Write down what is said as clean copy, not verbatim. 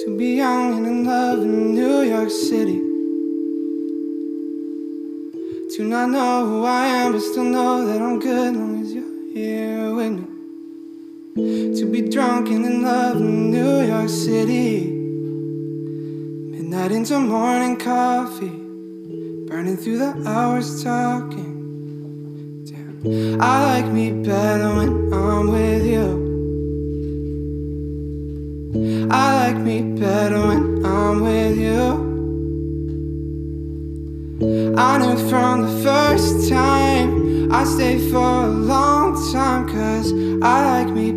To be young and in love in New York City. To not know who I am but still know that I'm good as long as you're here with me. To be drunk and in love in New York City. Midnight into morning coffee, burning through the hours talking. Damn, I like me better when I'm with you. I like me better when I'm with you. I knew from the first time I stayed for a long time, 'cause I like me